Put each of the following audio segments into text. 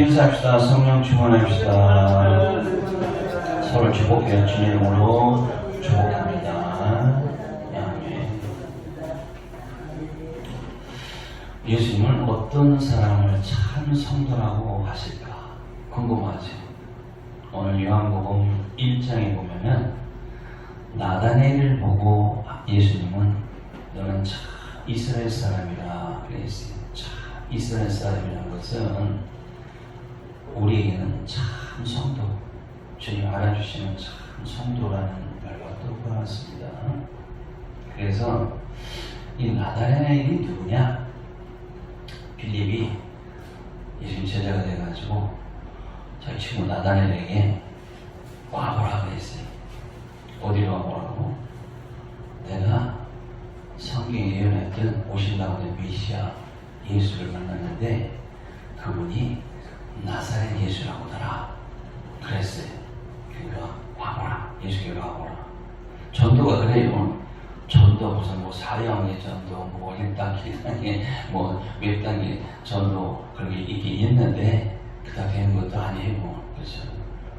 인사합시다. 성령 충만합시다. 서로 축복해요. 주님 이름으로 축복합니다. 아멘. 예수님은 어떤 사람을 참 성도라고 하실까 궁금하지. 오늘 요한복음 1장에 보면은 나다나엘을 보고 예수님은 너는 참 이스라엘 사람이라 그랬어요. 참 이스라엘 사람이라는 것은 우리에게는 참 성도, 주님 알아주시는 참 성도라는 말과 똑같습니다. 그래서 이 나다나엘이 누구냐? 빌립이 예수님 제자가 돼가지고 자기 친구 나다나엘에게 와보라고 했어요. 어디로 와보라고? 내가 성경에 예언했던 오신다고 된 메시아 예수를 만났는데 그분이 나사렛 예수라고 하더라. 그랬어요. 그러니까 와보라. 예수께 와보라. 전도가 그래요. 전도 무슨 뭐 사령의 전도, 뭐 1단계, 2단계, 뭐 몇 단계 전도 그런 게 있긴 있는데 그다 되는 것도 아니고 그렇죠.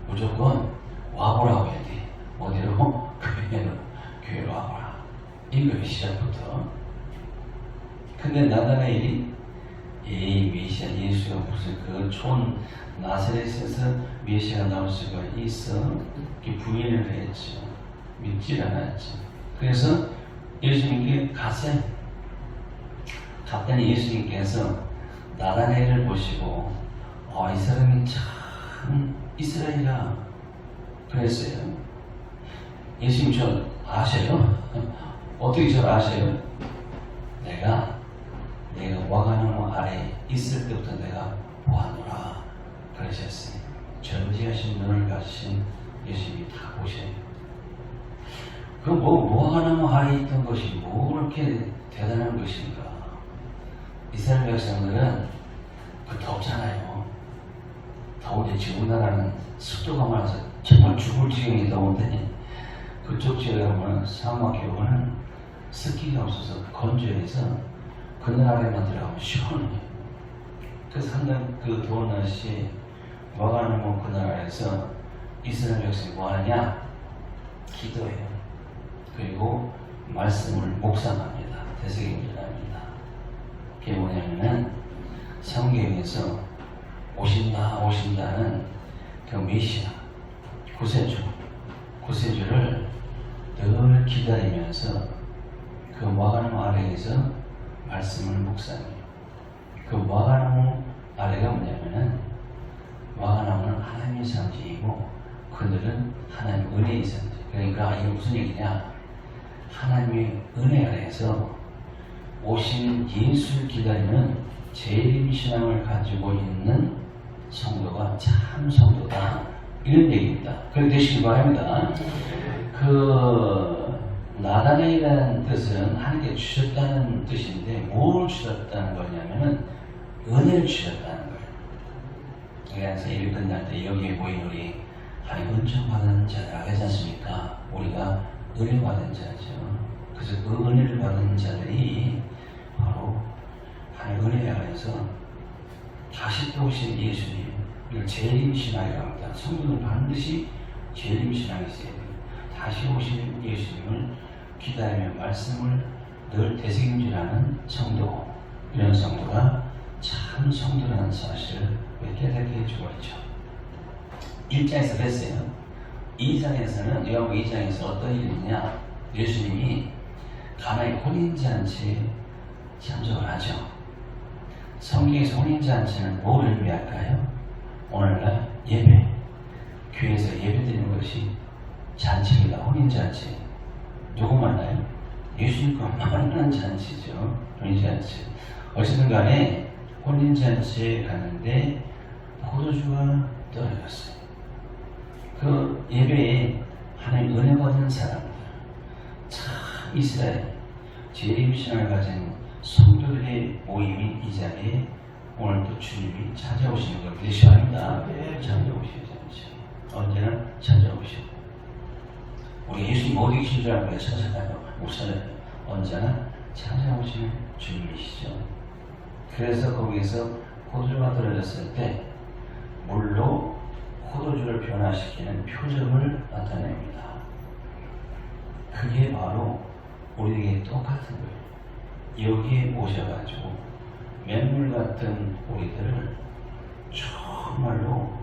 무조건 와보라고 해야 돼. 어디로? 교회로 와보라. 이거예요. 시작부터. 근데 나다나엘이 이 메시아 예수가 무슨 그 촌 나사렛에서 메시아가 나올 수가 있어? 이렇게 부인을 했죠. 믿질 않았죠. 그래서 예수님께 갔어요. 갔더니 예수님께서 나다나엘을 보시고 이 사람이 참 이스라엘이라 그랬어요. 예수님 저 아세요? 어떻게 저 아세요? 내가 와가나무 아래 있을 때부터 내가 보았노라 그러셨어요. 전지하신 눈을 가지신 예수님이 다 보셔요. 그 와가나무 아래 있던 것이 뭐 그렇게 대단한 것인가? 이스라엘 백성들은 그 덥잖아요. 더운데 지금 우리나라는 습도가 많아서 정말 죽을 지경이 더운데 그쪽 지역에 가면 사막에 오면 습기가 없어서 건조해서 그늘 아래만 들어가면 시원해요. 그래서 항상 그 더운 날씨에 와가나무 그늘 아래에서 이스라엘 백성이 뭐 하느냐? 기도해요. 그리고 말씀을 묵상합니다. 되새김질합니다. 그게 뭐냐면은 성경에서 오신다는 그 메시아 구세주를 늘 기다리면서 그 와가나무 아래에서 말씀을 묵상해요. 그 와가나무 아래가 뭐냐면은 와가나무는 하나님의 상징이고 그늘은 하나님의 은혜의 상징. 그러니까 이게 무슨 얘기냐? 하나님의 은혜 아래에서 오신 예수를 기다리는 재림신앙을 가지고 있는 성도가 참 성도다. 이런 얘기입니다. 그렇게 되시기 바랍니다. 그 나다나엘이라는 뜻은 하나님께 주셨다는 뜻인데 뭘 주셨다는 거냐면은 은혜를 주셨다는 거예요. 그래서 예배 끝날 때 여기에 모인 우리 하나님 은총 받은 자들 하지 않습니까? 우리가 은혜 받은 자죠. 그래서 그 은혜를 받은 자들이 바로 하나님 은혜 아래에서 다시 또 오신 예수님, 이걸 재림신앙이라고 합니다. 성도는 반드시 재림신앙이 있어야 돼요. 다시 오신 예수님을 기다리며 말씀을 늘 되새김질하는 성도, 이런 성도가 참 성도라는 사실을 깨닫게 해주고 있죠. 1장에서 그랬어요. 2장에서는 요한복음 2장에서 어떤 일이 있냐? 예수님이 가나의 혼인잔치에 참석을 하죠. 성경에서 혼인잔치는 뭘 의미할까요? 오늘날 예배, 교회에서 예배드리는 것이 잔치입니다. 혼인잔치. 누구 만나요? 예수님과 만나는 잔치죠. 혼인잔치. 어쨌든 간에 혼인잔치에 가는데 포도주가 떨어졌어요. 그 예배에 하나님 은혜 받은 사람들, 참 이스라엘 재림신앙을 가진 성도들의 모임인 이 자리에 오늘 또 주님이 찾아오시는 걸 기대합니다. 찾아오시죠. 언제나 찾아오시고 우리 예수님 어디 계신 줄 알고 찾아가요? 못 찾아요. 언제나 찾아오시는 주님이시죠. 그래서 거기에서 포도주가 떨어졌을 때 물로 포도주를 변화시키는 표적을 나타냅니다. 그게 바로 우리에게 똑같은 거예요. 여기에 오셔가지고 맹물 같은 우리들을 정말로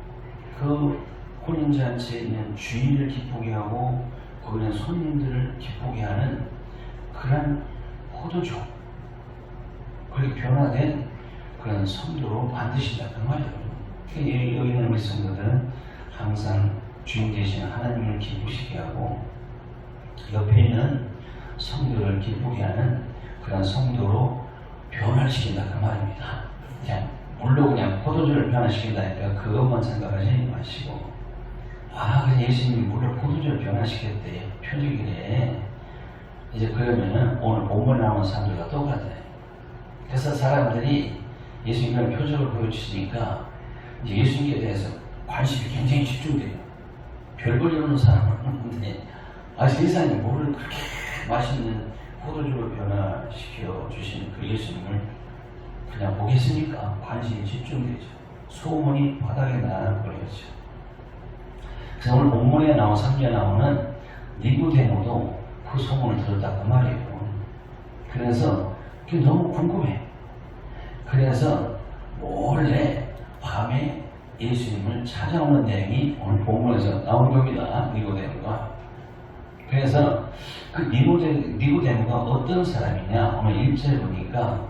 그 혼인잔치에 있는 주인을 기쁘게 하고 거기는 손님들을 기쁘게 하는 그런 포도주, 그렇게 변화된 그런 성도로 만드신다 그 말이에요. 여기 있는 우리 성도들은 항상 주인 되신 하나님을 기쁘시게 하고 옆에 있는 성도를 기쁘게 하는 그런 성도로 변화시킨다 그 말입니다. 그냥 물로 그냥 포도주를 변화시킨다니까 그것만 생각하지 마시고, 그래서 예수님이 물로 포도주를 변화시켰대, 표적이래. 이제 그러면은 오늘 본문에 나오는 사람들과 똑같아요. 그래서 사람들이 예수님 그런 표적을 보여주시니까 이제 예수님께 대해서 관심이 굉장히 집중돼요. 별 볼 일 없는 사람은 없는데 세상에 물을 그렇게 맛있는 포도주로 변화시켜 주신 그 예수님을 그냥 보겠으니까 관심이 집중되죠. 소문이 바닥에 나버렸죠. 그래서 오늘 본문에 나온 3절에 나오는 니고데모도 그 소문을 들었다 그 말이에요. 그래서 그게 너무 궁금해. 그래서 몰래 밤에 예수님을 찾아오는 내용이 오늘 본문에서 나온 겁니다. 니고데모가. 그래서 그 니고데모가 어떤 사람이냐, 오늘 1절 보니까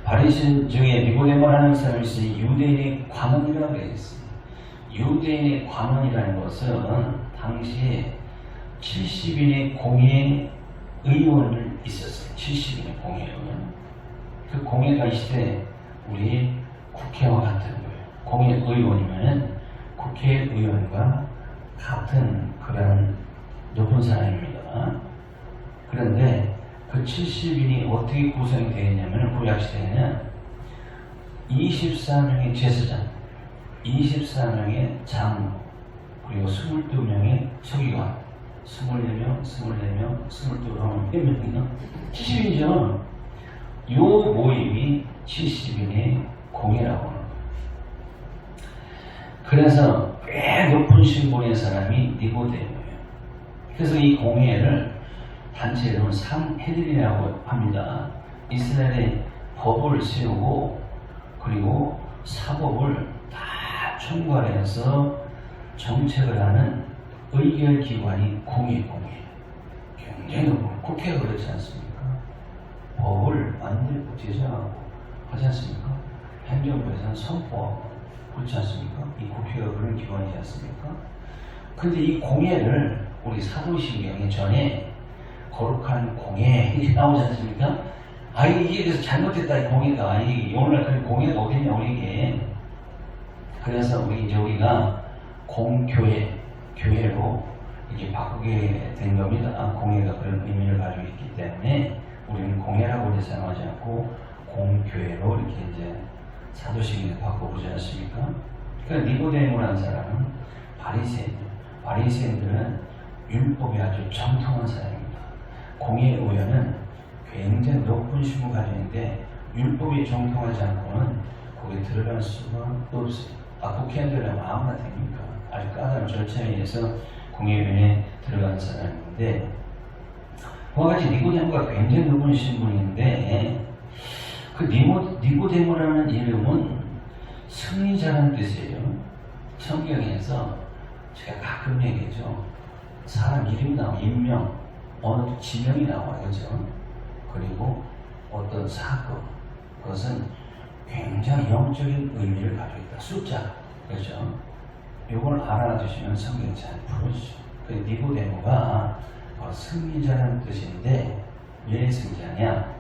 바리새인 중에 니고데모라는 사람이 있으니 유대인의 관원이라고 했습니다. 유대인의 관원이라는 것은 당시에 70인의 공회 의원을 있었어요. 70인의 공회의원. 그 공회가 있을 때 우리 국회와 같은 거예요. 공회 의원이면은 국회의원과 같은 그런 높은 사람입니다. 그런데 그 70인이 어떻게 구성이 되어 있냐면 구약시대에는 24명의 제사장, 24명의 장로, 그리고 22명의 서기관, 24명, 22명이나 70인이죠. 요 모임이 70인의 공회라고 하는 거예요. 그래서 꽤 높은 신분의 사람이 니고데모예요. 그래서 이 공회를 단체 이름은 산헤드린이라고 합니다. 이스라엘의 법을 세우고 그리고 사법을 다 총괄해서 정책을 하는 의결기관이 공회. 굉장히 높은, 국회가 그렇지 않습니까? 법을 만들고 제정하고 하지 않습니까? 행정부에서는 선포하고 그렇지 않습니까? 이 국회가 그런 기관이지 않습니까? 근데 이 공회를 우리 사도신경에 전에 거룩한 공회 이게 나오지 않습니까? 이게 그래서 잘못됐다 이 공회가. 오늘날 그 공회가 어딨냐 우리에게. 그래서 우리가 교회로 이게 바꾸게 된 겁니다. 공회가 그런 의미를 가지고 있기 때문에 우리는 공회라고 이제 사용하지 않고 공교회로 이렇게 이제 사도신경에 바꿔보지 않습니까? 그러니까 니고데모라는 사람은 바리새인들은 율법에 아주 정통한 사람입니다. 공회의원은 굉장히 높은 신분 가지는데 율법이 정통하지 않고는 거기에 들어갈 수가 없어요. 국회의원들은 아무나 됩니까? 아주 까다로운 절차에 의해서 공회의원에 들어가는 사람인데, 그와 같이 니고데모가 굉장히 높은 신분인데, 그 니고데모라는 이름은 승리자라는 뜻이에요. 성경에서 제가 가끔 얘기하죠. 사람 이름이 나오고 인명, 어느 지명이 나와요. 그죠? 그리고 어떤 사건, 그것은 굉장히 영적인 의미를 가지고 있다. 숫자, 그렇죠? 이걸 알아두시면 성경이 잘 풀어주죠. 그 니고데모가 승리자라는 뜻인데 왜 승리자냐?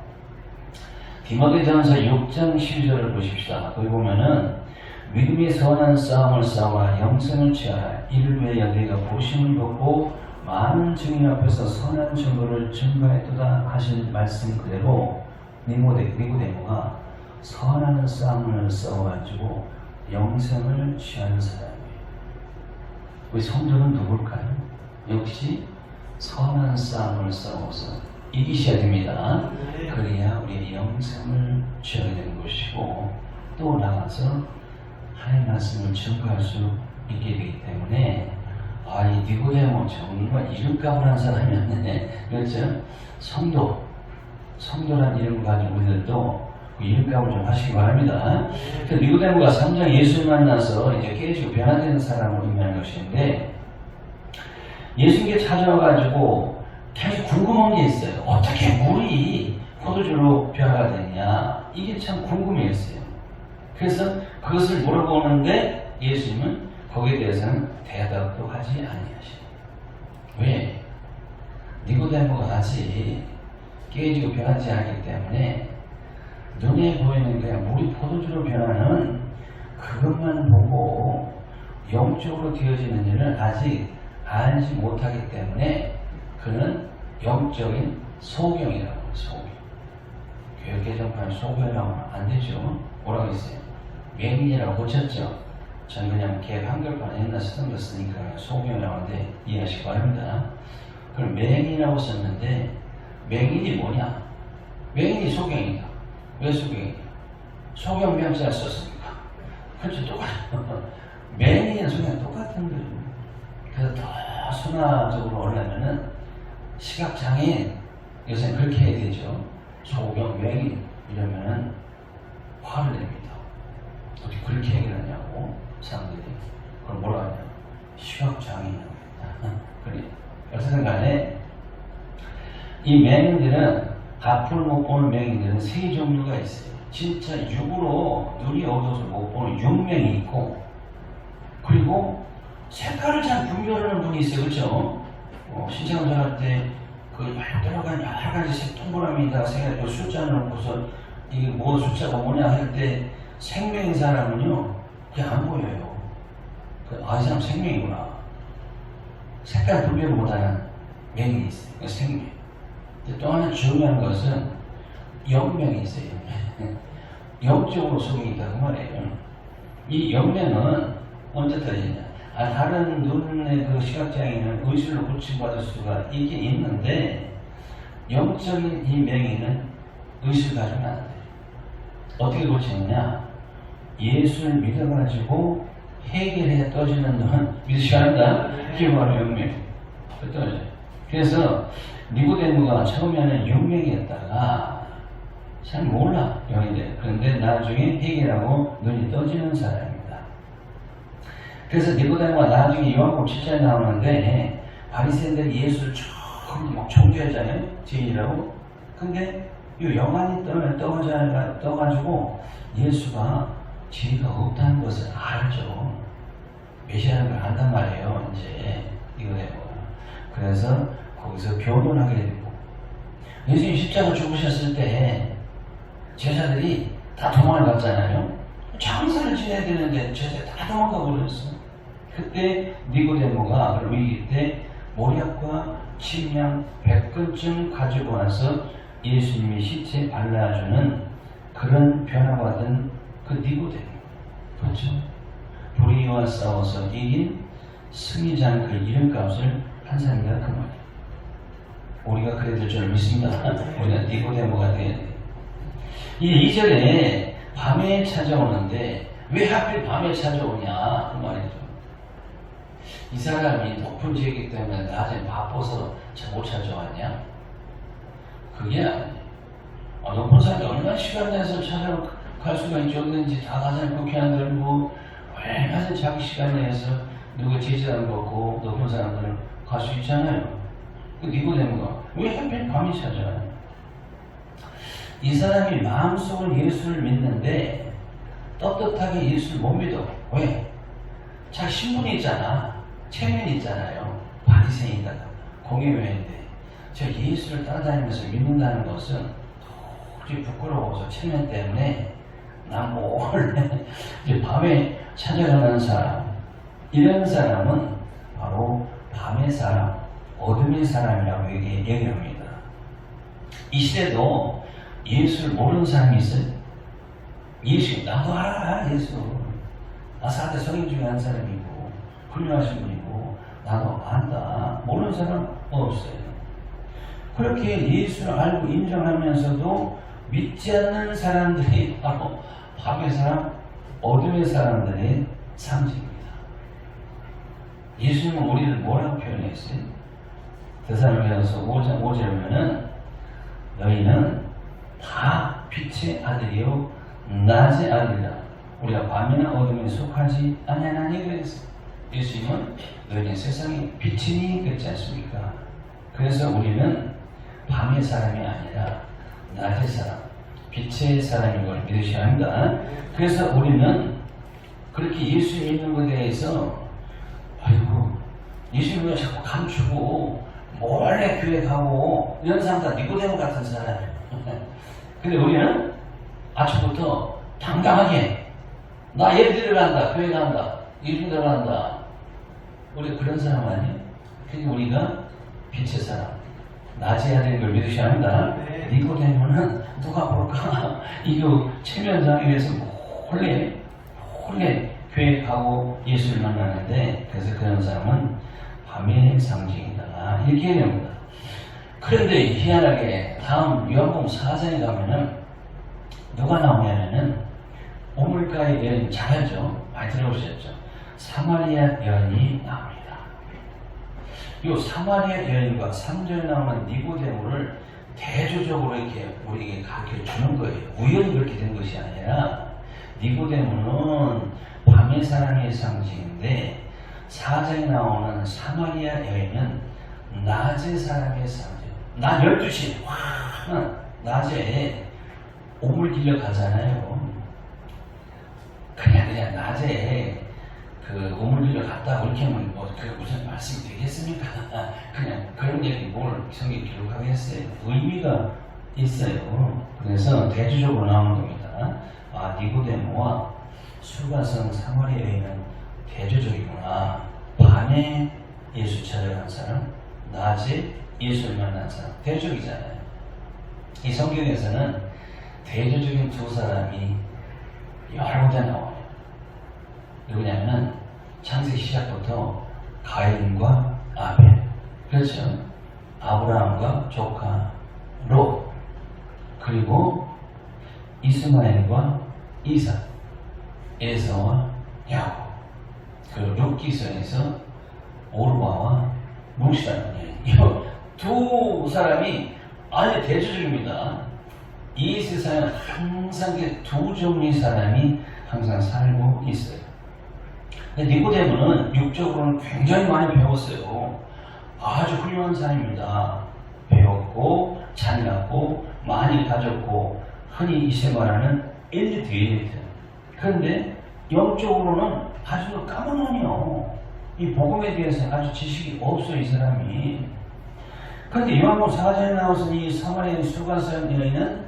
디모데전서 6장 12절을 보십시다. 거기 보면은 믿음의 선한 싸움을 싸워 영생을 취하라. 이를 위하여 너희가 보심을 받고 많은 증인 앞에서 선한 증거를 증거했도다 하신 말씀 그대로 니고데모가 선한 싸움을 싸워가지고 영생을 취하는 사람이에요. 우리 성도는 누굴까요? 역시 선한 싸움을 싸워서 이기셔야 됩니다. 그래야 우리의 영생을 취하게 되는 것이고, 또 나가서 하나님 말씀을 증거할 수 있게 되기 때문에 이 니고데모 정말 이름값을 한 사람이었네. 그렇죠? 성도란 이름을 가진 우리들도 그 이름값을 좀 하시기 바랍니다. 그 니고데모가 3장 예수를 만나서 이제 깨지고 변화되는 사람으로 의미하는 것인데, 예수님께 찾아와가지고 계속 궁금한 게 있어요. 어떻게 물이 포도주로 변화가 됐냐? 이게 참 궁금했어요. 그래서 그것을 물어보는데 예수님은 거기에 대해서는 대답도 하지 아니하시고. 왜? 니고데모가 아직 깨지고 변하지 않기 때문에 눈에 보이는 그냥 물이 포도주로 변하는 그것만 보고 영적으로 되어지는 일을 아직 알지 못하기 때문에 그는 영적인 소경이라고. 소경. 교회 개정판 소경이라고 하면 안 되죠. 뭐라고 했어요? 맹인이라고 고쳤죠. 전 그냥 개 한글판 옛날 쓰던 거 쓰니까 소경이라고 하는데 이해하시기 바랍니다. 그럼 맹인이라고 썼는데 맹인이 뭐냐? 맹인이 소경이다. 왜 소경이냐? 소경 명사를 썼으니까. 그렇죠. 똑같아요. 맹인이랑 소경이 똑같은 거예요. 그래서 더 순화적으로 하려면은 시각장애인, 요새는 그렇게 해야 되죠. 소경, 맹인 이러면은 화를 냅니다. 어떻게 그렇게 얘기를 하냐고 사람들이. 그걸 뭐라 하냐? 시각장애인이라고 했다. 그래. 어쨌든 간에 이 맹인들은, 앞을 못 보는 맹인들은 세 종류가 있어요. 진짜 육으로 눈이 어두워서 못 보는 육맹이 있고, 그리고 색깔을 잘 분별하는 분이 있어요. 그렇죠? 신청을 할 때 그 여러 가지 여러 가지 색 동그라미에다가 색깔 숫자를 넣고서 이게 뭐 숫자가 뭐냐 할 때 생명인 사람은요 그게 안 보여요. 이 사람 생명이구나. 색깔 분별을 못하는 맹인이 있어요. 생명. 또 하나 중요한 것은 영명이 있어요. 영적으로 속에 있다고 말해요. 이 영명은 언제 터지냐? 다른 눈의 그 시각장애는 의술로 고침받을 수가 있긴 있는데, 영적인 이 맹인은 의술 가지고는 안 돼요. 어떻게 고치느냐? 예수를 믿어가지고 해결해 떠지는 건 믿으셔야 한다. 그게 바로 영명. 그래서 니고데모가 처음에는 영명이었다가 잘 몰라, 영인데. 그런데 나중에 해결하고 눈이 떠지는 사람입니다. 그래서 니고데모가 나중에 요한복음 7장에 나오는데, 바리새인들이 예수를 처음 막 총죄하잖아요. 죄인이라고. 근데 이 영안이 떠가지고 예수가 죄가 없다는 것을 알죠. 메시아라는 걸 안단 말이에요. 이제 니고데모가. 그래서 거기서 변론하게 되고, 예수님 십자가 죽으셨을 때 제자들이 다 도망을 갔잖아요. 장사를 지내야 되는데 제자들이 다 도망가 버렸어. 그때 니고데모가 위기 때 모략과 침향 100근쯤 가지고 와서 예수님이 시체에 발라주는 그런 변화받은 그 니고데모. 그렇죠? 불의와 싸워서 이긴 승리자는 그 이름값을 한 사람이다. 그 말이에요. 우리가 그래야 될 줄 믿습니다. 우리가 니고데모가 돼야 돼. 이 2절에 밤에 찾아오는데 왜 하필 밤에 찾아오냐 그 말이죠. 이 사람이 높은 지이기 때문에 낮에 바빠서 못 찾아왔냐? 그게 아니에요. 높은 사람이 얼마나 시간 내서 찾아갈 수가 있지. 어딘지 다 가잖아요. 국회의원들 뭐 얼마나 자기 시간 내서 누구 제지하는 거고 높은 사람들은 갈 수 있잖아요. 그 니고데모가 왜 하필 밤이 찾아와요? 이 사람이 마음속으로 예수를 믿는데 떳떳하게 예수를 못 믿어. 왜? 자기 신분이 있잖아. 체면이 있잖아요. 바리새인이다. 공예회인데 저 예수를 따라다니면서 믿는다는 것은 도저히 부끄러워서 체면 때문에 난 몰래 이제 밤에 찾아가는 사람, 이런 사람은 바로 밤의 사람, 어둠의 사람이라고 얘기합니다. 이 시대도 예수를 모르는 사람이 있어요. 예수, 나도 알아, 예수. 나 4대 성인 중에 한 사람이고, 훌륭하신 분이고, 나도 안다. 모르는 사람 없어요. 그렇게 예수를 알고 인정하면서도 믿지 않는 사람들이 바로 밤의 사람, 어둠의 사람들의 상징입니다. 예수님은 우리를 뭐라고 표현했어요? 데살로니가서 5장 5절에 보면은 너희는 다 빛의 아들이요 낮의 아들이라. 우리가 밤이나 어둠에 속하지 아니하나니 그랬어요. 예수님은 너희는 세상의 빛이니 그랬지 않습니까? 그래서 우리는 밤의 사람이 아니라 낮의 사람, 빛의 사람인 걸 믿으셔야 합니다. 그래서 우리는 그렇게 예수 믿는 것에 대해서 아이고 예수님을 자꾸 감추고 몰래 교회 가고 이런 사람 다 니고데모 같은 사람. 근데 우리는 아침부터 당당하게 나 예배 들어간다, 교회 간다, 예수 들어간다. 우리 그런 사람 아니에요? 그게 우리가 빛의 사람, 낮에 해야 되는 걸 믿으셔야 합니다. 니고데모는 누가 볼까? 이거 체면상에 위해서 몰래 교회 가고 예수를 만나는데, 그래서 그런 사람은 밤의 상징이다 이렇게 얘기합니다. 그런데 희한하게 다음 요한복음 4장에 가면은 누가 나오냐면은 오물가의 여인, 잘 알죠? 많이 들어보셨죠? 사마리아 여인이 나옵니다. 이 사마리아 여인과 3절에 나오는 니고데모를 대조적으로 이렇게 우리에게 가르쳐 주는 거예요. 우연히 그렇게 된 것이 아니라 니고데모는 밤의 사람의 상징인데 4장에 나오는 사마리아 여인은 낮의 사람의 상징. 낮 12시 환한 낮에 오물 길러 가잖아요. 그냥 낮에 그 오물 길러 갔다고 이렇게 하면 뭐 그게 무슨 말씀이 되겠습니까? 그냥 그런 얘기 뭘 성경에 기록하겠어요. 의미가 있어요. 그래서 대조적으로 나오는 겁니다. 아, 니고데모와 수가성 사마리아 여인은 대조적이구나. 밤에 예수 찾아간 사람, 낮에 예수를 만난 사람, 대조적이잖아요. 이 성경에서는 대조적인 두 사람이 여러 군데 나와요. 누구냐면은 창세기 시작부터 가인과 아벨, 그렇죠? 아브라함과 조카 롯, 그리고 이스마엘과 이삭, 에서와 야곱. 그 룻기서에서 오르바와 뭉시라는 이 두 사람이 아주 대조적입니다. 이 세상은 항상 두 종류의 사람이 항상 살고 있어요. 근데 니고데모는 육적으로는 굉장히 많이 배웠어요. 아주 훌륭한 사람입니다. 배웠고 잘났고 많이 가졌고 흔히 이세 말하는 엘리트. 그런데 영적으로는 아주 까만하네요. 이 복음에 대해서 아주 지식이 없어요, 이 사람이. 그런데 요한복음 4장에 나와서 이 사마리아 수가성 여인은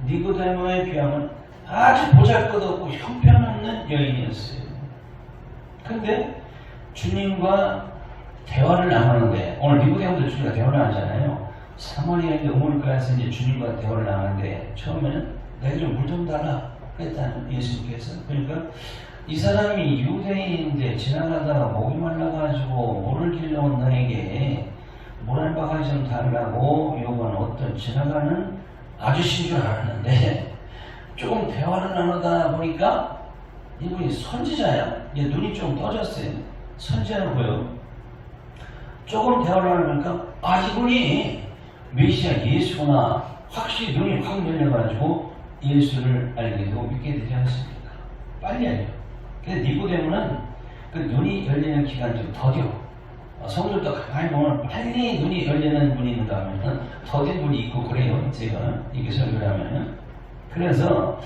니고데모에 비하면 아주 보잘것없고 형편없는 여인이었어요. 그런데 주님과 대화를 나누는데, 오늘 니고데모도 주님과 대화를 하잖아요. 사마리아인데 우물가에서 이제 주님과 대화를 나누는데 처음에는 내가 좀 물 좀 달라 그랬다는 예수님께서. 그러니까 이 사람이 유대인인데 지나가다가 목이 말라가지고 물을 길러온 너에게 물 한 바가지 좀 달라고 요구하는 어떤 지나가는 아저씨인 줄 알았는데 조금 대화를 나누다 보니까 이분이 선지자야. 이제 눈이 좀 떠졌어요. 선지자는 보여. 조금 대화를 나누니까 이분이 메시아 예수구나. 확실히 눈이 확 열려가지고 예수를 알게도 믿게 되지 않습니까? 빨리 알려. 근데 니고데모는 그 눈이 열리는 기간이 좀 더뎌. 성도도 가만히 보면 빨리 눈이 열리는 분이 있는가 하면 더딘 분이 있고 그래요. 제가 이렇게 설교를 하면은. 그래서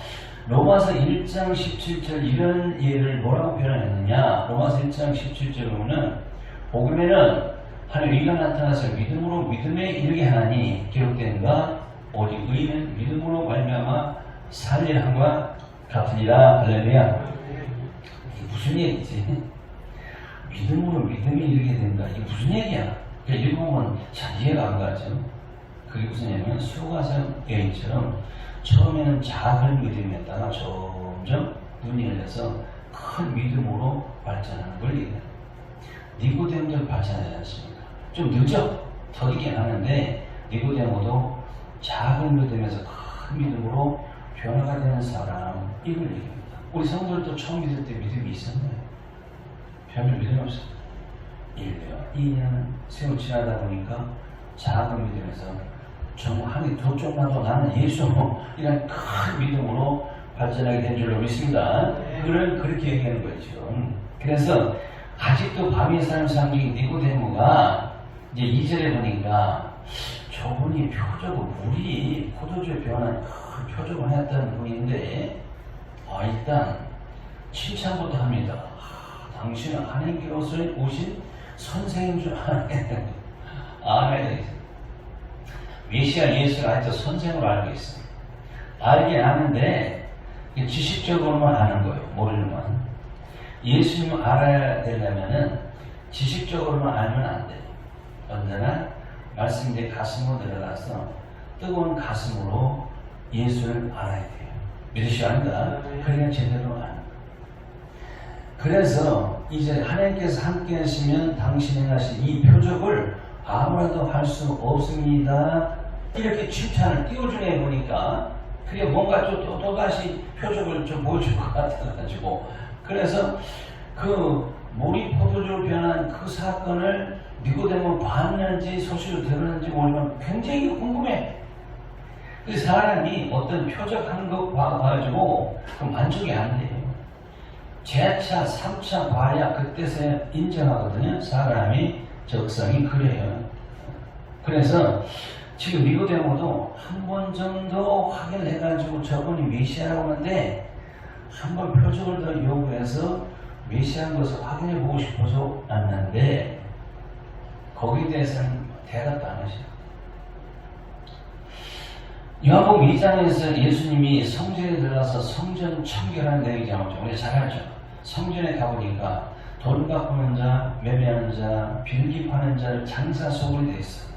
로마서 1장 17절 이런 예를 뭐라고 표현했느냐. 로마서 1장 17절 보면 복음에는 하나님의 의가 나타나서 믿음으로 믿음에 이르게 하나니 기록된가 오직 의는 믿음으로 말미암아 살리라 함과 같으니라. 할렐루야. 이게 무슨 얘기지? 믿음으로 믿음이 이르게 된다. 이게 무슨 얘기야? 읽으면 잘 이해가 안 가죠. 그게 무슨 얘기냐면 수가성 여인처럼 처음에는 작은 믿음이었다가 점점 눈이 열려서 큰 믿음으로 발전하는 걸 얘기해요. 니고데모도 발전하지 않습니까? 좀 늦어. 더디긴 하는데 니고데모도 작은 믿음에서 큰 믿음으로 변화가 되는 사람, 이걸 얘기합니다. 우리 성도들도 처음 믿을 때 믿음이 있었나요? 별로 믿음이 없어요. 1년, 2년 세월 지나다 보니까 작은 믿음에서 정확하게 더 조금만 나는 예수 이런 큰 믿음으로 발전하게 된 줄로 믿습니다. 그렇게 얘기하는 거예요 지금. 그래서 아직도 밤에 사는 사람이 니고데모가 이제 2절에 보니까 저분이 표적을 우리 포도주에 변한 큰 표적을 했다는 분인데 일단 칭찬부터 합니다. 당신은 하나님께로서 오신 선생인 줄 아네. 아멘. 메시아 예수를 아직도 선생으로 알고 있어요. 알긴 아는데 지식적으로만 아는 거예요. 모르면. 예수님을 알아야 되려면은 지식적으로만 알면 안 돼요. 언제나 말씀이 내 가슴으로 들어가서 뜨거운 가슴으로 예수를 알아야 돼요. 믿으시오 합니다. 그래야 제대로 아는 거예요. 그래서 이제 하나님께서 함께 하시면 당신이 하신 이 표적을 아무라도 할 수 없습니다. 이렇게 칭찬을 띄워주네 보니까 그게 뭔가 또다시 표적을 좀 보여줄 것 같아가지고 그래서 그 모리 포도주로 변한 그 사건을 니고데모 봤는지 소식을 들었는지 모르면 굉장히 궁금해. 그 사람이 어떤 표적하는 거 봐가지고 그 만족이 안 돼요. 제차, 3차 봐야 그때서야 인정하거든요. 사람이 적성이 그래요. 그래서 지금 니고데모도 한 번 정도 확인해가지고 저분이 메시아라고 하는데 한 번 표적을 더 요구해서 메시아인 것을 확인해 보고 싶어서 왔는데 거기에 대해서는 대답도 안 하셔요. 요한복음 2장에서 예수님이 성전에 들어가서 성전 청결하는 내용이죠. 우리 잘 알죠. 성전에 가보니까 돈 바꾸는 자, 매매하는 자, 빌기 파는 자를 장사 소굴이 돼 있어.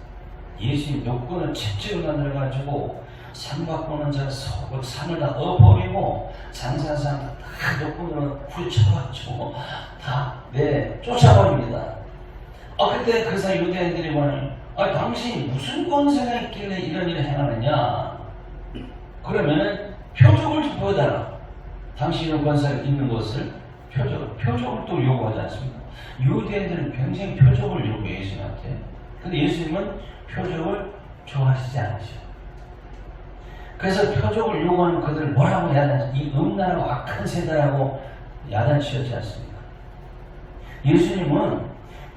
예수님 요건을 직접 만들어가지고 산 바꾸는 자 속을 산을 다 엎어버리고 장사하는 사람 다 요건으로 후려쳐가지고 다 쫓아버립니다. 그때 그 사이 유대인들이 뭐냐면 당신이 무슨 권세가 있길래 이런 일을 행하느냐. 그러면은 표적을 좀 보여달라. 당신의 권세가 있는 것을 표적을 또 요구하지 않습니까? 유대인들은 굉장히 표적을 요구해요, 예수님한테. 근데 예수님은 표적을 좋아하시지 않으셔. 그래서 표적을 요구하는 그들을 뭐라고 야단치? 이 음란하고 악한 세대라고 야단치셨지 않습니까? 예수님은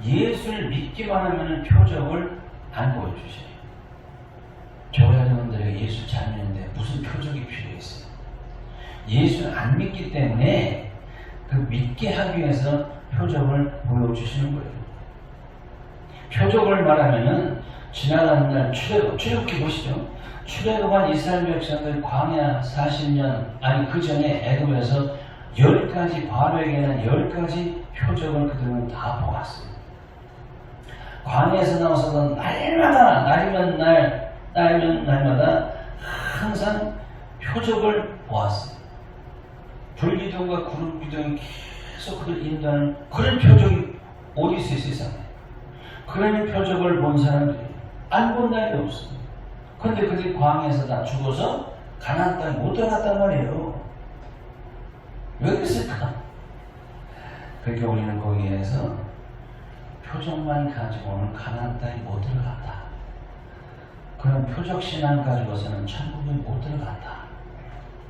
예수를 믿기만 하면 표적을 안 보여주셔요. 교회 여러분들에게 예수 잘 믿는데 무슨 표적이 필요했어요? 예수를 안 믿기 때문에 그 믿게 하기 위해서 표적을 보여주시는 거예요. 표적을 말하면은 지나가는 날 출애굽기 보시죠. 출애굽한 이스라엘 백성들 광야 40년 아니 그 전에 애굽에서 10가지 바로에게는 10가지 표적을 그들은 다 보았어요. 광야에서 나와서도 날마다 날마다 항상 표적을 보았어요. 불기둥과 구름기둥이 계속 그들 인도하는 그런 표적이 어디 있어요, 세상에. 그런 표적을 본 사람들이 안 본 날이 없어요. 그런데 그들이 광야에서 다 죽어서 가나안 땅에 못 들어갔단 말이에요. 왜 그랬을까? 그러니까 우리는 거기에서 표적만 가지고는 가나안 땅에 못 들어갔다. 그런 표적 신앙 가지고서는 천국에 못 들어갔다.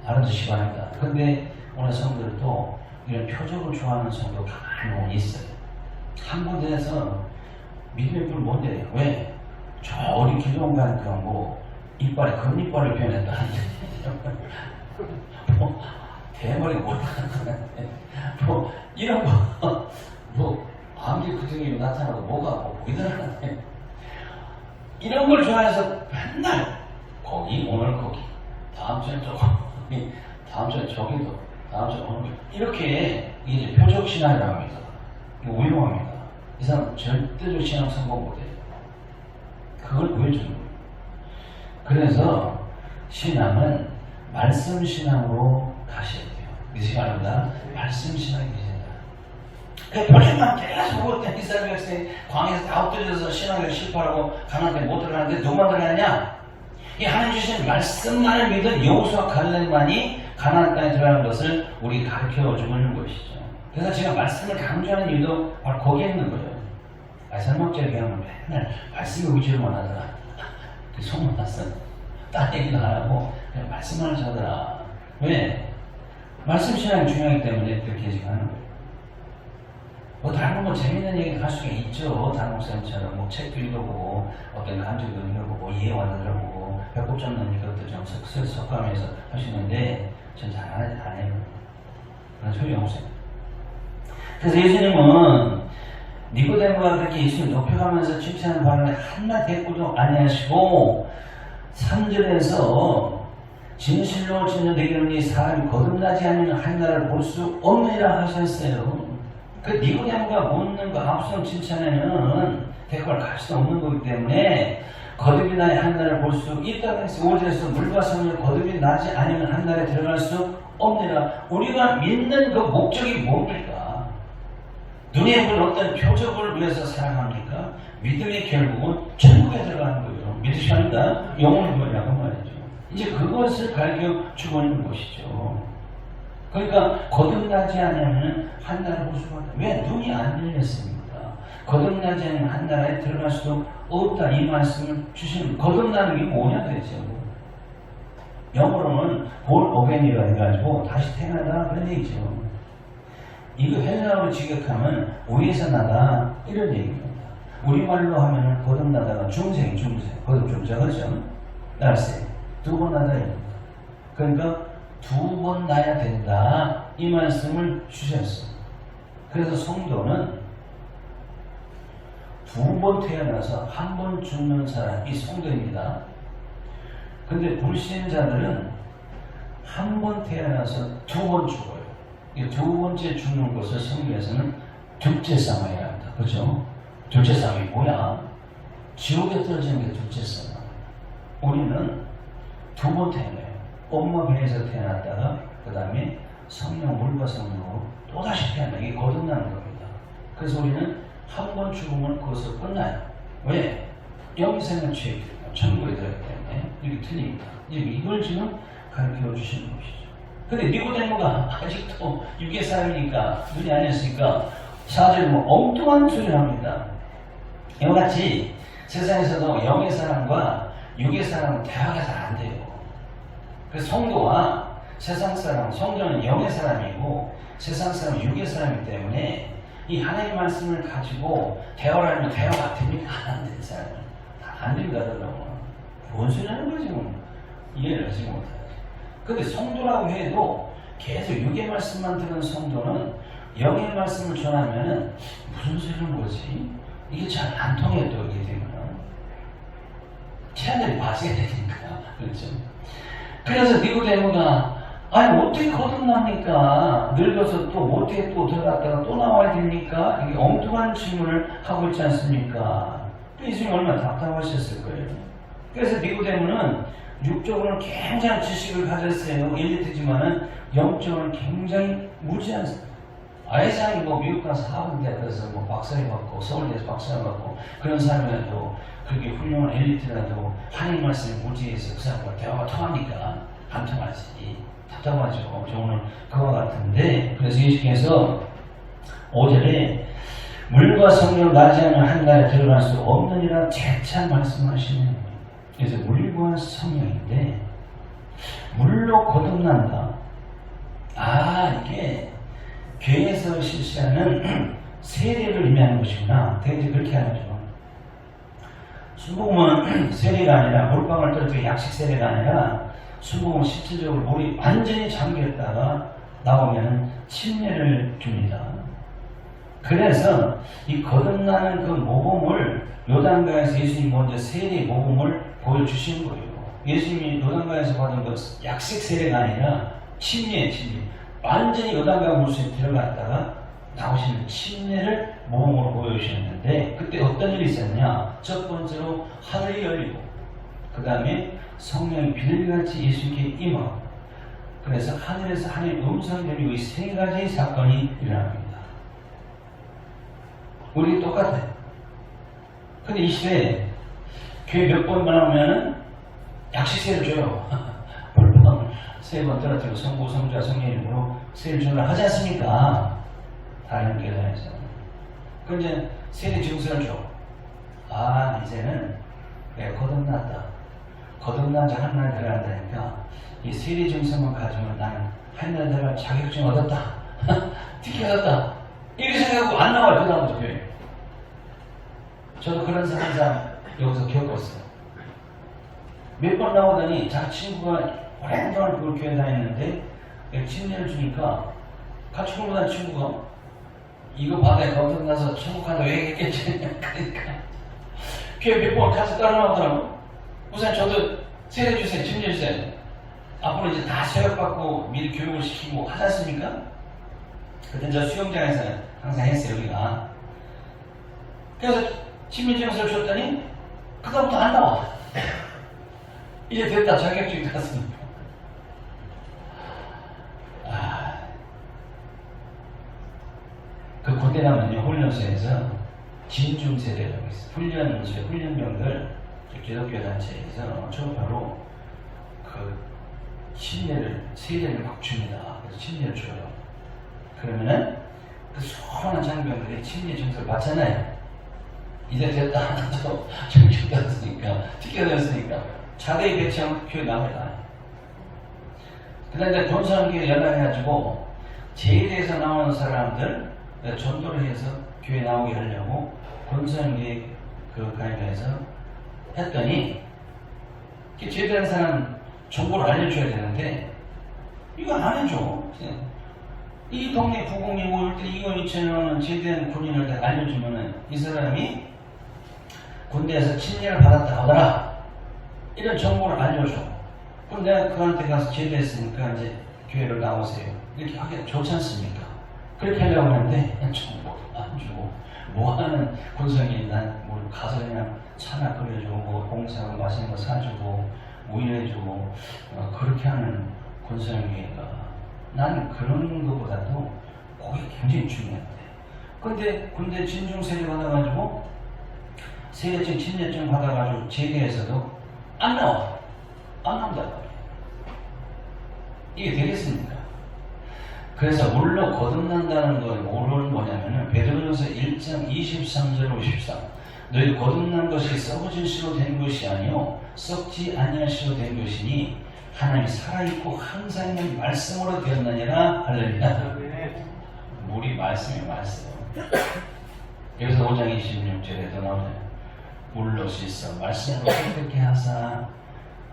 알아두시기 바랍니다. 그런데 오늘 성도들도 이런 표적을 좋아하는 성도가 간혹 있어요. 한 군데에서 믿음의 불 못 내요. 왜? 저리 기도원간 이빨에 금이빨을 변했다는데 대머리 못하는데 이런 거 암기 구등이 나타나고 뭐가 보이더라는데 이런 걸 좋아해서 맨날 거기 오늘 거기 다음 주엔 저기 다음 주엔 저기도 다음 주엔 오늘 이렇게 이제 표적 신앙이라고 합니다. 이거 위험합니다. 이 사람 절대로 신앙 성공 못해요. 그걸 보여주는 거예요. 그래서 신앙은 말씀 신앙으로 가셔야 돼요. 믿으시기 바랍니다. 말씀 신앙이 되셔야 돼요. 그 표적만 계속 보고 있던 이스라엘 백성이 광야에서 다 엎드려서 신앙을 실패하고 가나안 땅에 못 들어가는데 누구만 들어가느냐? 이 하나님 주신 말씀만을 믿은 여호수아 갈렙만이 가나안 땅에 들어가는 것을 우리 가르쳐 주고 있는 것이죠. 그래서 제가 말씀을 강조하는 이유도 바로 거기에 있는 거예요. 설명적인 경우는 맨날 말씀을 위주로만 하더라. 그 소문났어. 딴 얘기도 안 하고 그냥 말씀만 하더라. 왜? 말씀 신앙이 중요하기 때문에 그렇게 지금 하는 거예요. 뭐 다른 뭐 재밌는 얘기 할 수가 있죠. 다른 목사님처럼 뭐 책도 읽어보고 어떤 간증도 읽어보고 이해와도 들어보고 배꼽 잡는 이것도 좀 석가면서 하시는데 전 잘 안 해요. 그건 소용없어요. 그래서 예수님은 니고데모가 그렇게 예수님 높여가면서 칭찬하는 바람에 한마디 대꾸도 아니하시고 3절에서 진실로 진짜 내게는 사람이 거듭나지 않으면 하나님을 볼 수 없느니라 하셨어요. 그 니고데모가 묻는 그 앞선 칭찬에는 대가를 갈 수 없는 거기 때문에 거듭이 나니 하나님을 볼 수 있다고 해서 5절에서 물과 성령을 거듭이 나지 않으면 하나님에 들어갈 수 없느니라. 우리가 믿는 그 목적이 뭡니까? 눈에 보는 어떤 표적을 위해서 살아갑니까? 믿음이 결국은 천국에 들어가는 거예요. 믿으셔야 합니다. 영혼의 거라고 말이죠. 이제 그것을 가르쳐 주고 있는 것이죠. 그러니까 거듭나지 않으면 한나라를 볼 수가 없다. 왜? 눈이 안 열렸습니까? 거듭나지 않으면 한나라에 들어갈 수도 없다. 이 말씀을 주시는 거듭나는 게 뭐냐 그랬죠. 영어로는 볼 어게인이라 해가지고 다시 태어나다 그런 얘기죠. 이거 헬라어로 직역하면 위에서 나다 이런 얘기입니다. 우리말로 하면은 거듭나다가 중생 거듭 중생 그렇죠? 날세 두 번 나다 입니다. 그러니까 두 번 나야 된다 이 말씀을 주셨어요. 그래서 성도는 두 번 태어나서 한 번 죽는 사람이 성도입니다. 근데 불신자들은 한 번 태어나서 두 번 죽어요. 두 번째 죽는 것을 성경에서는 둘째 싸움이라고 합니다. 그렇죠? 둘째 싸움이 뭐야? 지옥에 떨어지는 게 둘째 싸움. 우리는 두 번 태어나요. 엄마 배에서 태어났다가 그 다음에 성령 물과 성령으로 또다시 태어나요. 이게 거듭나는 겁니다. 그래서 우리는 한 번 죽으면 그것을 끝나요. 왜? 영생은 죄 천국에 들어가기 때문에 이게 틀립니다. 이걸 지금 가르쳐 주시는 것이죠. 근데 니고데모가 아직도 육의 사람이니까 눈이 아니었으니까 4절에 뭐 엉뚱한 소리를 합니다. 이와 같이 세상에서도 영의 사람과 육의 사람은 대화가 잘 안 돼요. 그래서 성도와 세상 사람, 성도는 영의 사람이고 세상 사람은 육의 사람이기 때문에 이 하나님의 말씀을 가지고 대화를 하면 대화가 됩니까? 안 되는 사람은 안 됩니다. 뭔 소리 하는 거지? 이해를 하지 못해요. 근데 성도라고 해도 계속 육의 말씀만 들은 성도는 영의 말씀을 전하면은 무슨 소리 하는 거지? 이게 잘 안 통해 또 이게 되면 체안들이 봐줘야 되니까 그렇죠. 그래서 니고데모가 아니 어떻게 거듭납니까? 늙어서 또 어떻게 또 들어갔다가 또 나와야 됩니까? 이게 엉뚱한 질문을 하고 있지 않습니까? 예수님이 얼마나 답답하셨을 거예요. 그래서 니고데모는 육적으로는 굉장한 지식을 가졌어요. 엘리트지만은 영적으로는 굉장히 무지한 아이상이 뭐 미국 가서 하버드대학에서 뭐 박사를 받고 서울대에서 박사를 받고 그런 사람이라도 그렇게 훌륭한 엘리트라도 하나님 말씀에 무지해서 그 사람과 대화가 통합니까? 안 통하지. 답답하죠. 저는 그와 같은데 그래서 예수께서 5절에 물과 성령 나지 않은 한 날에 들어갈 수 없느니라 재차 말씀하시는 그래서 물과 성령인데 물로 거듭난다. 아 이게 교회에서 실시하는 세례를 의미하는 것이구나. 대개 그렇게 하죠. 순복음은 세례가 아니라 물방울 떨어뜨리는 약식 세례가 아니라 순복음은 실질적으로 물이 완전히 잠겼다가 나오면 침례를 줍니다. 그래서 이 거듭나는 그 모범을 요단강에서 예수님이 먼저 세례 모범을 보여주신 거예요. 예수님이 요단강에서 받은 그 약식 세례가 아니라 침례. 완전히 요단강 물속에 들어갔다가 나오시는 침례를 모범으로 보여주셨는데 그때 어떤 일이 있었냐? 첫 번째로 하늘이 열리고 그 다음에 성령이 비둘기같이 예수님께 임하고 그래서 하늘에서 하나님의 음성이 들리고 이 세 가지 사건이 일어납니다. 우리 똑같아요. 근데 이 시대에 교회 몇 번만 하면은 약식세를 줘요. 물론 세 번 떨어뜨리고 성부, 성자, 성령 이름으로 세례 증언을 하지 않습니까? 다른 교단에서. 그 이제 세례 증서를 줘. 아, 이제는 내가 거듭났다. 거듭난 자 하나님 들어간다니까 이 세례 증서만 가지고 나는 하나님 들어갈 자격증 얻었다. 티켓 얻었다. 이렇게 생각하고 안 나와요. 그 다음부터 교회. 저도 그런 사람 여기서 겪었어요. 몇 번 나오더니 자기 친구가 오랜동안 그걸 교회 다녔는데 침례를 주니까 같이 공부한 친구가 이거 받아야 거듭나서 천국 간다 왜 얘기했겠지? 그러니까 교회 몇 번 같이 따라 나오더라고. 우선 저도 세례 주세요, 침례 주세요. 앞으로 이제 다 세례받고 미리 교육을 시키고 하지 않습니까? 그때 저 수영장에서 항상 했어요, 우리가. 그래서 침례 증서를 줬더니 그다음부터 안 나와. 이제 됐다, 자격증이 땄으니까. 그 군대 가면요, 훈련소에서 진중세대라고 있어요. 훈련병들, 기독교 단체에서 초파로 그 세례를 막 줍니다. 그래서 침례를 줘요. 그러면은 그 수많은 장병들이 침례 증서를 받잖아요. 이제 됐다, 저 정식 땄으니까, 티켓 냈으니까, 자대에 배치하면 교회 나옵니다. 그 다음에 본사람께 연락해가지고, 제일에서 나오는 사람들, 전도를 해서 교회 나오게 하려고, 본사람께 가입해서 했더니, 제대한 사람 정보를 알려줘야 되는데, 이거 안 해줘. 이 동네 부공이 모일 때 이거 2,000원 제대한 군인을 알려주면은, 이 사람이 군대에서 침례를 받았다 하더라. 이런 정보를 알려줘. 그럼 내가 그한테 가서 제대했으니까 이제 교회를 나오세요. 이렇게 하기 좋지 않습니까? 그렇게 하려고 하는데 정보도 안 주고 뭐하는 군성이 난 뭐 가서 그냥 차나 끓여주고 뭐 공사하고 맛있는 거 사주고 우유해주고 그렇게 하는 군성이가 나는 그런 것보다도 그게 굉장히 중요한데. 근데 군대 진중 세례 받아가지고 세례증, 침례증 받아가지고 제대에서도 안 나와. 안 나온다고. 이게 되겠습니까? 그래서 물로 거듭난다는 걸 모르는 뭐냐면은 베드로전서 1장 23절 53 너희 거듭난 것이 썩어진 씨로 된 것이 아니요 썩지 아니할 씨로 된 것이니 하나님이 살아있고 항상 있는 말씀으로 되었느니라. 할렐루야. 물이 말씀이에요, 말씀. 여기서 5장 26절에도 나오잖아요. 물로 씻어 말씀으로 깨끗게 하사.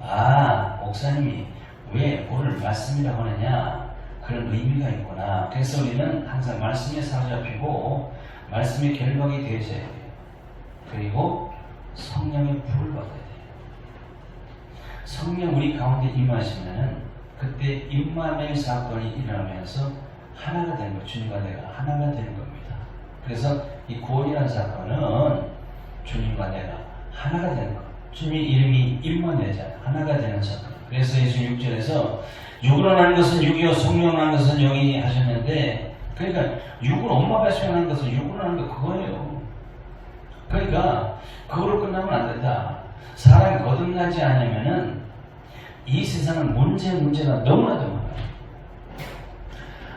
아, 목사님이 왜 물을 말씀이라고 하느냐? 그런 의미가 있구나. 그래서 우리는 항상 말씀에 사로잡히고 말씀의 결박이 되어져야 돼요. 그리고 성령의 불을 받아야 돼요. 성령 우리 가운데 임하시면은 그때 임마누엘 사건이 일어나면서 하나가 되는 거, 주님과 내가 하나가 되는 겁니다. 그래서 이 구원이라는 사건은 주님과 내가 하나가 되는 거. 주님의 이름이 임마누엘이잖아요. 하나가 되는 사건. 그래서 예수 6절에서 육으로 난 것은 육이요 성령으로 난 것은 영이니 하셨는데, 그러니까 육으로 엄마 뱃속에 난 것은 육으로 난 거 그거예요. 그러니까 그거로 끝나면 안 된다. 사람이 거듭나지 않으면은 이 세상은 문제가 너무나도 많아요.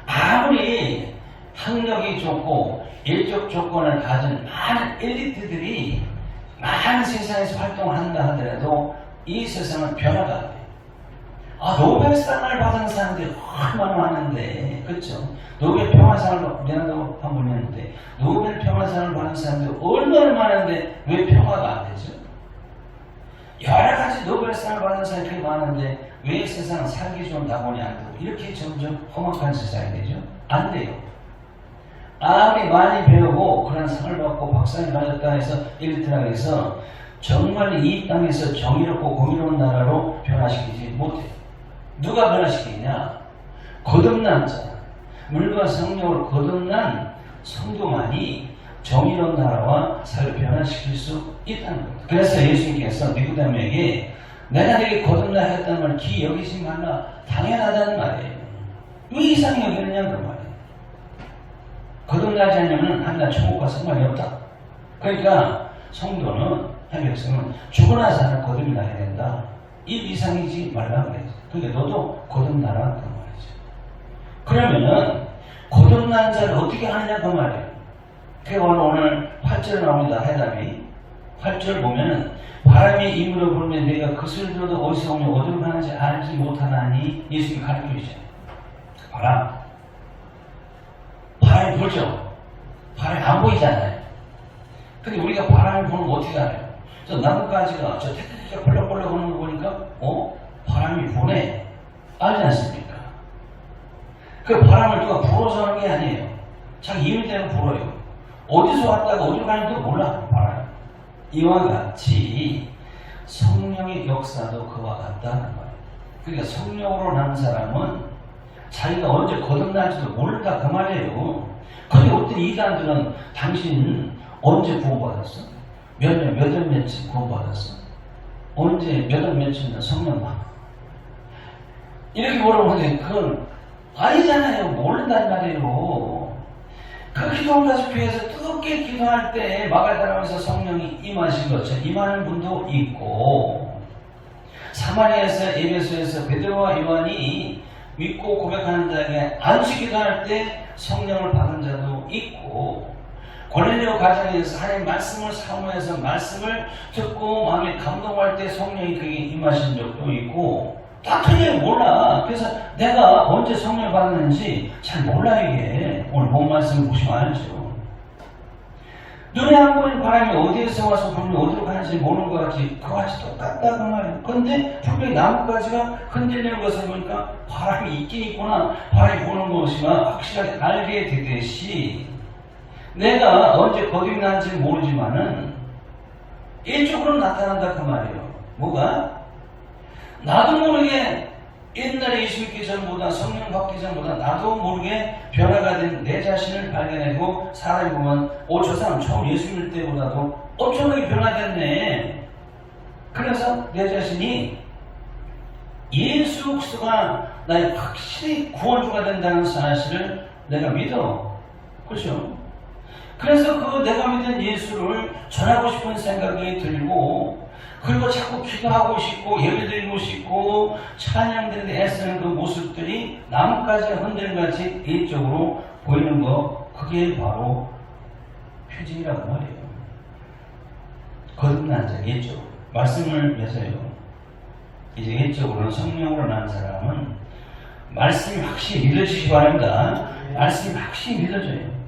아무리 학력이 좋고 일적 조건을 가진 많은 엘리트들이 많은 세상에서 활동한다 하더라도 이 세상은 변화가 안 돼요. 노벨상을 받은 사람들이 얼마나 많은데, 그렇죠? 노벨 평화상을 내한다고 한 번 했는데, 노벨 평화상을 받은 사람들이 얼마나 많은데 왜 평화가 안 되죠? 여러 가지 노벨상을 받은 사람들이 많은데 왜 세상은 살기 좋은 낙원이 안 되고 이렇게 점점 험악한 세상이 되죠? 안 돼요. 아무리 많이 배우고 그런 상을 받고 박사를 받았다 해서 일트라 해서 정말 이 땅에서 정의롭고 공의로운 나라로 변화시키지 못해요. 누가 변화시키냐? 거듭난 자, 물과 성령으로 거듭난 성도만이 정의로운 나라와 사회를 변화시킬 수 있다는 겁니다. 그래서 예수님께서 니고데모에게 내가 너에게 거듭나 했다는 말 기여기지 말라. 당연하다는 말이에요. 왜 이상히 여기느냐는 그 말이에요. 거듭나지 않으면 하나 천국 가서 상관이 없다. 그러니까 성도는, 한 백성은 죽어나 사는 거듭이 나야 된다. 이 이상이지 말라 그래요. 그러니까 너도 거듭나라 그 말이죠. 그러면은 거듭난 자를 어떻게 하느냐 그 말이에요. 그게 바로 오늘 8절에 나옵니다. 해답이 8절 보면은 바람이 임으로 불면 내가 그 소리를 들어도 어디서 오며 어디로 가는지 알지 못하나니 예수님이 가르쳐주죠. 바람이 불죠. 바람이 안 보이잖아요. 근데 우리가 바람을 보는 거 어떻게 알아요? 저 나뭇가지가 저 태극기가 벌럭벌럭 하는 거 보니까 바람이 부네. 알지 않습니까? 그 바람을 누가 불어서 하는 게 아니에요. 자기 힘이 되면 불어요. 어디서 왔다가 어디로 가는지도 몰라. 바람. 이와 같이 성령의 역사도 그와 같다는 거예요. 그러니까 성령으로 난 사람은 자기가 언제 거듭날지도 모른다 그 말이에요. 근데 어떤 이단들은 당신 언제 구원받았어? 몇 월 며칠 구원받았어? 언제 몇 월 며칠이나 성령 받아? 이렇게 물어보는데 그건 아니잖아요. 모른단 말이에요. 그 기도원 가서 교회에서 뜨겁게 기도할 때 마가다라에서 성령이 임하신 것처럼 임하는 분도 있고, 사마리아에서 에베소에서 베드로와 요한이 믿고 고백하는 자에게 안식 기도할 때 성령을 받은 자도 있고, 고넬료 가정에서 하나님 말씀을 사모해서 말씀을 듣고 마음에 감동할 때 성령이 그에게 임하신 적도 있고, 딱 그게 몰라. 그래서 내가 언제 성령을 받았는지 잘 몰라. 이게 오늘 본 말씀 보시면 알죠. 눈에 안 보이는 바람이 어디에서 와서 불면 어디로 가는지 모르는 것 같이 그같이 똑같다 그 말이에요. 그런데 분명히 나뭇가지가 흔들리는 것을 보니까 바람이 있긴 있구나, 바람이 부는 것이만 확실하게 알게 되듯이 내가 언제 거듭난지 모르지만은 일적으로 나타난다 그 말이에요. 뭐가? 나도 모르게 옛날에 예수 믿기 전보다, 성령 받기 전보다 나도 모르게 변화가 된 내 자신을 발견하고 사람이 보면 저 사람 처음 예수 믿을 때보다도 엄청나게 변화됐네. 그래서 내 자신이 예수 그리스도가 나의 확실히 구원주가 된다는 사실을 내가 믿어. 그렇죠? 그래서 그 내가 믿은 예수를 전하고 싶은 생각이 들고, 그리고 자꾸 기도하고 싶고 예배드리고 싶고 찬양드리는데 애쓰는 그 모습들이 나뭇가지 흔들같이 일적으로 보이는 거, 그게 바로 표징이라고 말이에요. 거듭난 자, 일적으로 말씀을 맺어요. 이제 일적으로는 성령으로 난 사람은 말씀이 확실히 믿어지기 바랍니다. 말씀이 확실히 믿어져요.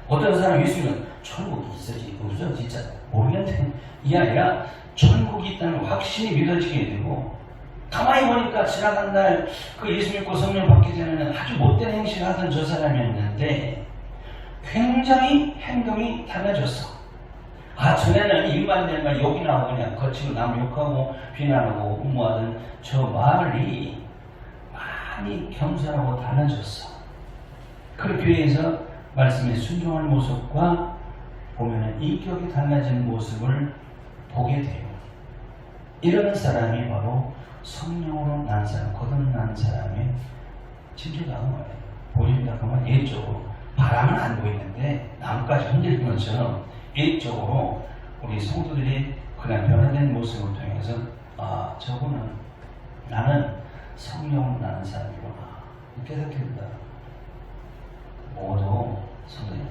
어떤 사람이 있으면 천국이 있어지, 없어 진짜 모르겠네, 이 아니라 천국이 있다는 걸 확실히 믿어지게 되고, 가만히 보니까 지나간 날 그 예수 믿고 성령 받기 전에는 아주 못된 행실을 하던 저 사람이었는데 굉장히 행동이 달라졌어. 전에는 입만 내면 욕이나 하고 그냥 거치고 남 욕하고 비난하고 흠모하던 저 말이 많이 겸손하고 달라졌어. 그 교회에서 말씀에 순종하는 모습과 보면은 인격이 달라지는 모습을 보게 돼요. 이런 사람이 바로 성령으로 난 사람, 거듭난 사람의 진주다고 말해요. 보인다 그러면 일적으로 바람은 안 보이는데 나뭇가지 흔들리는 것처럼 일적으로 우리 성도들이 그냥 변화된 모습을 통해서 저분은 나는 성령으로 나는 사람이구나 깨닫게 된다. 모두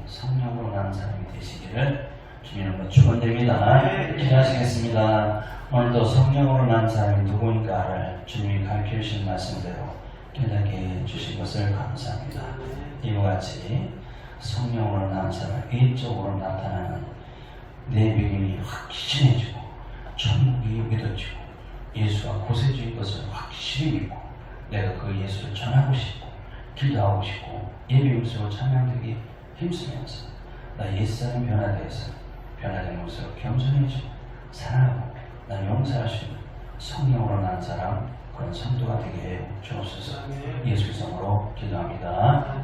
성령으로 나는 사람이 되시기를 주님으로 축원드립니다. 기도하시겠습니다. 오늘도 성령으로 난 사람이 누구인가를 주님이 가르쳐 주신 말씀대로 깨닫게 해주신 것을 감사합니다. 이와 같이 성령으로 난 사람, 일적으로 나타나는 내 믿음이 확신해지고 천국이 믿어지고 예수가 구세주인 것을 확실히 믿고 내가 그 예수를 전하고 싶고 기도하고 싶고 예배 음식으로 찬양되기 힘쓰면서 나 옛사람 변화되어서 변화된 모습으로 겸손해지고 사랑하고 나 용서할 수 있는 성령으로 난 사람, 그런 성도가 되게 해 주옵소서. 예수 이름으로 기도합니다.